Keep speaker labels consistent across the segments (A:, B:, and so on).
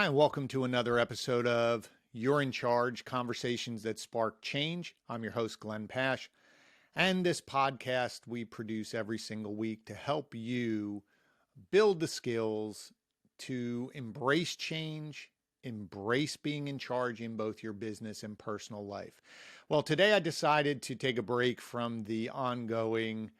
A: Hi, and welcome to another episode of You're in Charge, Conversations that Spark Change. I'm your host, Glenn Pasch, and this podcast we produce every single week to help you build the skills to embrace change, embrace being in charge in both your business and personal life. Well, today I decided to take a break from the ongoing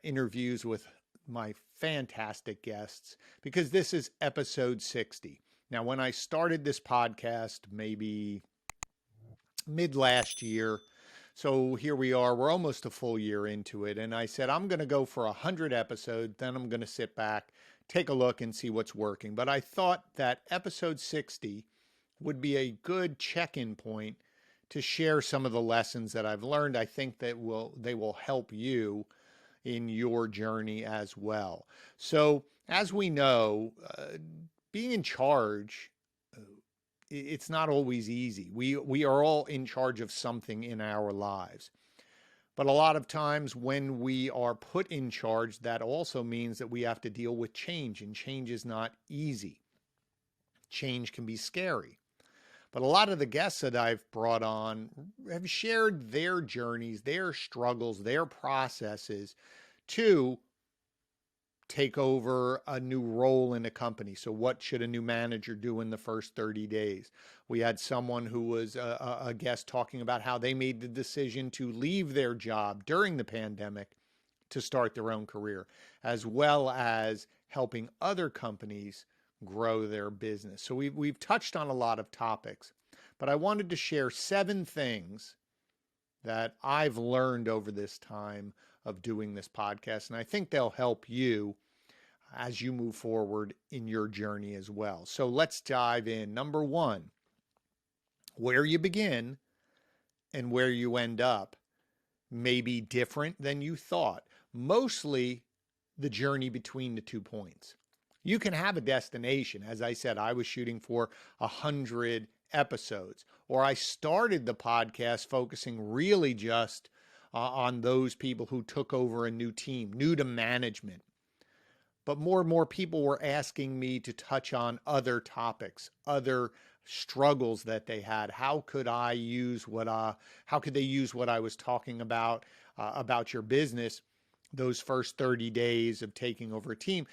A: interviews with my fantastic guests because this is episode 60. Now, when I started this podcast, maybe mid last year, so here we are, we're almost a full year into it. And I said, I'm going to go for 100 episodes, then I'm going to sit back, take a look and see what's working. But I thought that episode 60 would be a good check-in point to share some of the lessons that I've learned. I think that they will help you in your journey as well. So as we know, being in charge, it's not always easy. We are all in charge of something in our lives. But a lot of times when we are put in charge, that also means that we have to deal with change, and change is not easy. Change can be scary. But a lot of the guests that I've brought on have shared their journeys, their struggles, their processes to take over a new role in a company. So what should a new manager do in the first 30 days? We had someone who was a guest talking about how they made the decision to leave their job during the pandemic to start their own career, as well as helping other companies grow their business. So we've touched on a lot of topics, but I wanted to share 7 things that I've learned over this time of doing this podcast, and I think they'll help you as you move forward in your journey as well. So let's dive in. Number 1, where you begin and where you end up may be different than you thought. Mostly the journey between the 2 points. You can have a destination. As I said, I was shooting for 100 episodes, or I started the podcast focusing really just on those people who took over a new team, new to management. But more and more people were asking me to touch on other topics, other struggles that they had. How could they use what I was talking about your business, those first 30 days of taking over a team,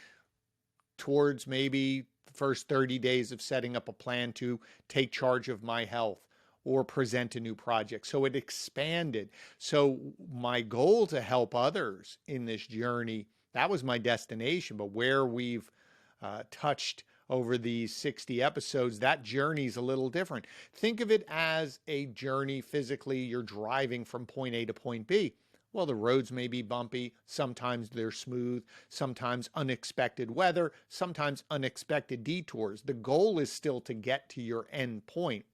A: towards maybe the first 30 days of setting up a plan to take charge of my health or present a new project. So it expanded. So my goal to help others in this journey, that was my destination. But where we've touched over these 60 episodes, that journey is a little different. Think of it as a journey physically. You're driving from point A to point B. Well, the roads may be bumpy. Sometimes they're smooth, sometimes unexpected weather, sometimes unexpected detours. The goal is still to get to your end point.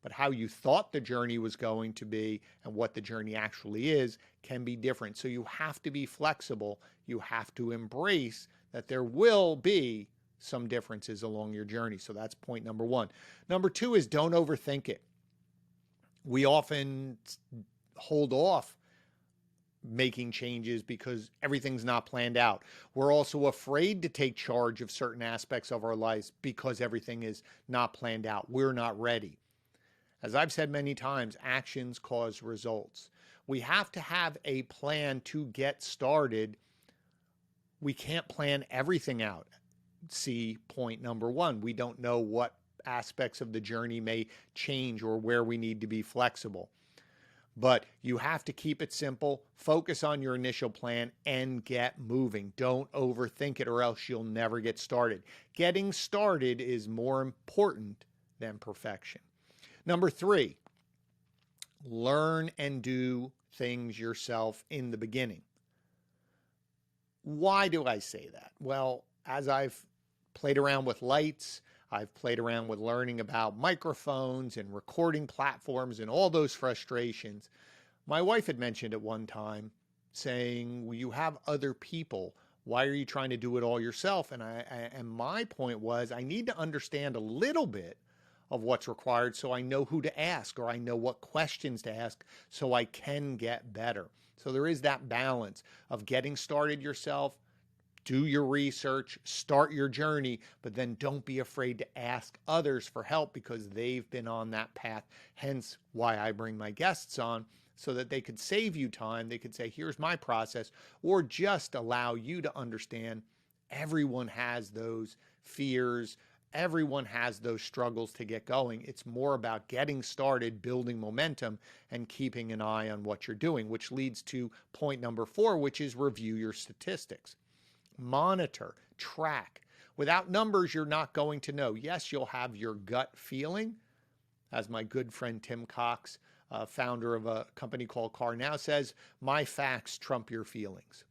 A: But how you thought the journey was going to be and what the journey actually is can be different. So you have to be flexible. You have to embrace that there will be some differences along your journey. So that's point number 1. Number 2 is don't overthink it. We often hold off making changes because everything's not planned out. We're also afraid to take charge of certain aspects of our lives because everything is not planned out. We're not ready. As I've said many times, actions cause results. We have to have a plan to get started. We can't plan everything out. See point number 1. We don't know what aspects of the journey may change or where we need to be flexible. But you have to keep it simple, focus on your initial plan, and get moving. Don't overthink it or else you'll never get started. Getting started is more important than perfection. Number 3, learn and do things yourself in the beginning. Why do I say that? Well, as I've played around with lights, I've played around with learning about microphones and recording platforms and all those frustrations. My wife had mentioned at one time saying, well, you have other people. Why are you trying to do it all yourself? And my point was, I need to understand a little bit of what's required so I know who to ask, or I know what questions to ask so I can get better. So there is that balance of getting started yourself, do your research, start your journey, but then don't be afraid to ask others for help because they've been on that path. Hence why I bring my guests on, so that they could save you time. They could say, here's my process, or just allow you to understand everyone has those fears. Everyone has those struggles to get going. It's more about getting started, building momentum, and keeping an eye on what you're doing, which leads to point number 4, which is review your statistics. Monitor, track. Without numbers, you're not going to know. Yes, you'll have your gut feeling. As my good friend Tim Cox, founder of a company called Car Now, says, my facts trump your feelings.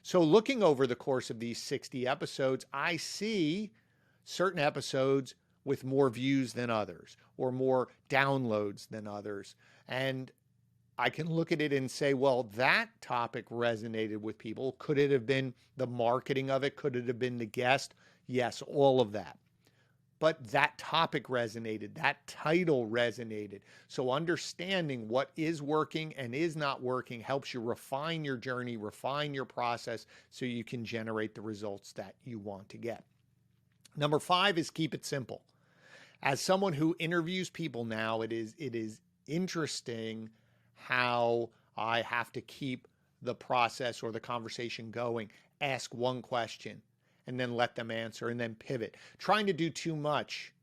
A: So looking over the course of these 60 episodes, I see certain episodes with more views than others or more downloads than others. And I can look at it and say, well, that topic resonated with people. Could it have been the marketing of it? Could it have been the guest? Yes, all of that. But that topic resonated, that title resonated. So understanding what is working and is not working helps you refine your journey, refine your process, so you can generate the results that you want to get. Number 5 is keep it simple. As someone who interviews people now, it is interesting how I have to keep the process or the conversation going. Ask one question and then let them answer and then pivot. Trying to do too much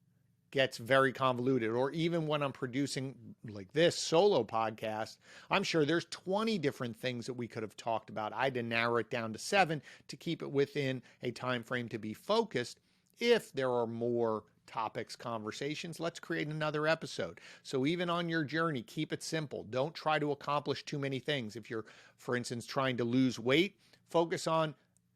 A: gets very convoluted. Or even when I'm producing like this solo podcast, I'm sure there's 20 different things that we could have talked about. I had to narrow it down to 7 to keep it within a time frame to be focused. If there are more topics, conversations, let's create another episode. So even on your journey, keep it simple. Don't try to accomplish too many things. If you're, for instance, trying to lose weight, focus on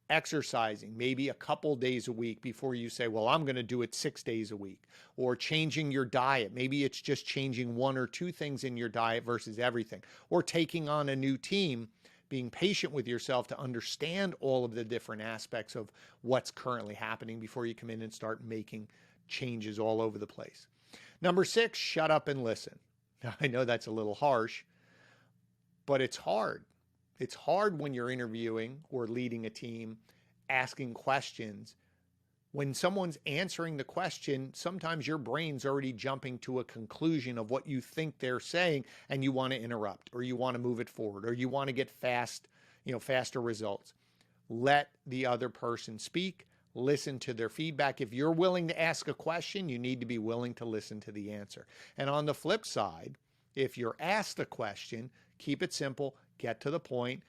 A: exercising maybe a couple days a week before you say, well, I'm going to do it 6 days a week. Or changing your diet. Maybe it's just changing 1 or 2 things in your diet versus everything. Or taking on a new team, being patient with yourself to understand all of the different aspects of what's currently happening before you come in and start making changes all over the place. Number 6, shut up and listen. Now, I know that's a little harsh, but it's hard. It's hard when you're interviewing or leading a team, asking questions. When someone's answering the question, sometimes your brain's already jumping to a conclusion of what you think they're saying, and you want to interrupt, or you want to move it forward, or you want to get faster results. Let the other person speak. Listen to their feedback. If you're willing to ask a question, you need to be willing to listen to the answer. And on the flip side, if you're asked a question, keep it simple, get to the point,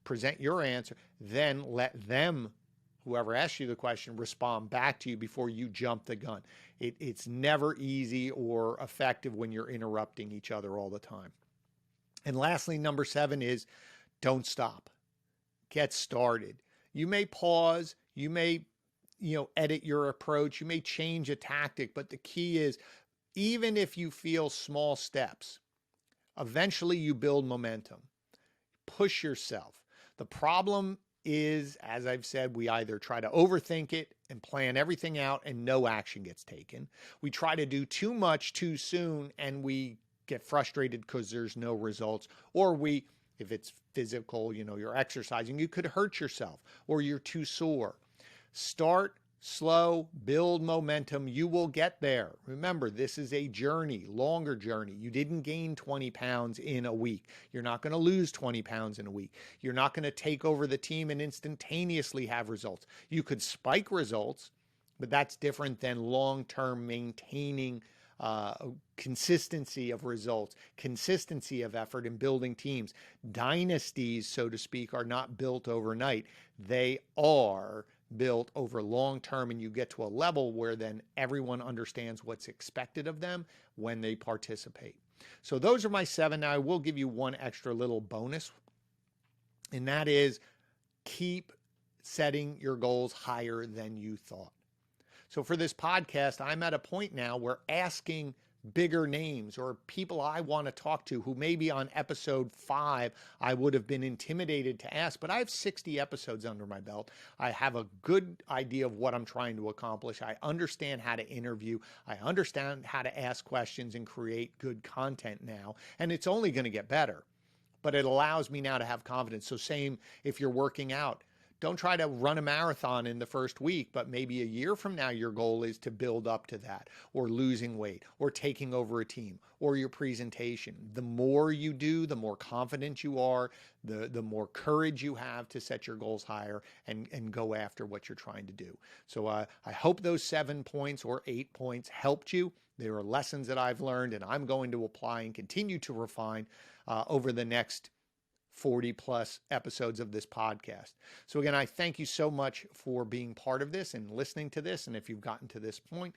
A: present your answer, then let them, whoever asked you the question, respond back to you before you jump the gun. It's never easy or effective when you're interrupting each other all the time. And lastly, number 7 is don't stop. Get started. You may pause, you may edit your approach, you may change a tactic, but the key is, even if you feel small steps, eventually you build momentum. Push yourself. The problem is, as I've said, we either try to overthink it and plan everything out and no action gets taken. We try to do too much too soon and we get frustrated because there's no results. Or if it's physical, you're exercising, you could hurt yourself, or you're too sore. Start slow, build momentum. You will get there. Remember, this is a journey, longer journey. You didn't gain 20 pounds in a week. You're not going to lose 20 pounds in a week. You're not going to take over the team and instantaneously have results. You could spike results, but that's different than long-term maintaining consistency of results, consistency of effort in building teams. Dynasties, so to speak, are not built overnight. They are built over long term, and you get to a level where then everyone understands what's expected of them when they participate. So those are my 7. Now I will give you one extra little bonus, and that is keep setting your goals higher than you thought. So for this podcast, I'm at a point now where asking bigger names or people I want to talk to who maybe on episode 5 I would have been intimidated to ask, but I have 60 episodes under my belt. I have a good idea of what I'm trying to accomplish. I understand how to interview. I understand how to ask questions and create good content now, and it's only going to get better. But it allows me now to have confidence. So same if you're working out. Don't try to run a marathon in the first week, but maybe a year from now, your goal is to build up to that, or losing weight, or taking over a team, or your presentation. The more you do, the more confident you are, the more courage you have to set your goals higher and go after what you're trying to do. So I hope those 7 points or 8 points helped you. There are lessons that I've learned and I'm going to apply and continue to refine over the next 40 plus episodes of this podcast. So again, I thank you so much for being part of this and listening to this. And if you've gotten to this point,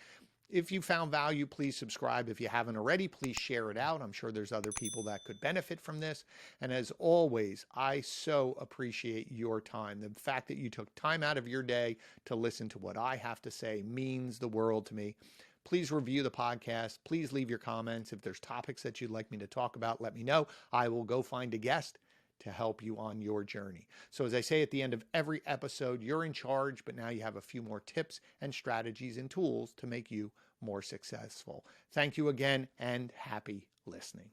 A: if you found value, please subscribe. If you haven't already, please share it out. I'm sure there's other people that could benefit from this. And as always, I so appreciate your time. The fact that you took time out of your day to listen to what I have to say means the world to me. Please review the podcast. Please leave your comments. If there's topics that you'd like me to talk about, let me know. I will go find a guest to help you on your journey. So as I say at the end of every episode, you're in charge, but now you have a few more tips and strategies and tools to make you more successful. Thank you again and happy listening.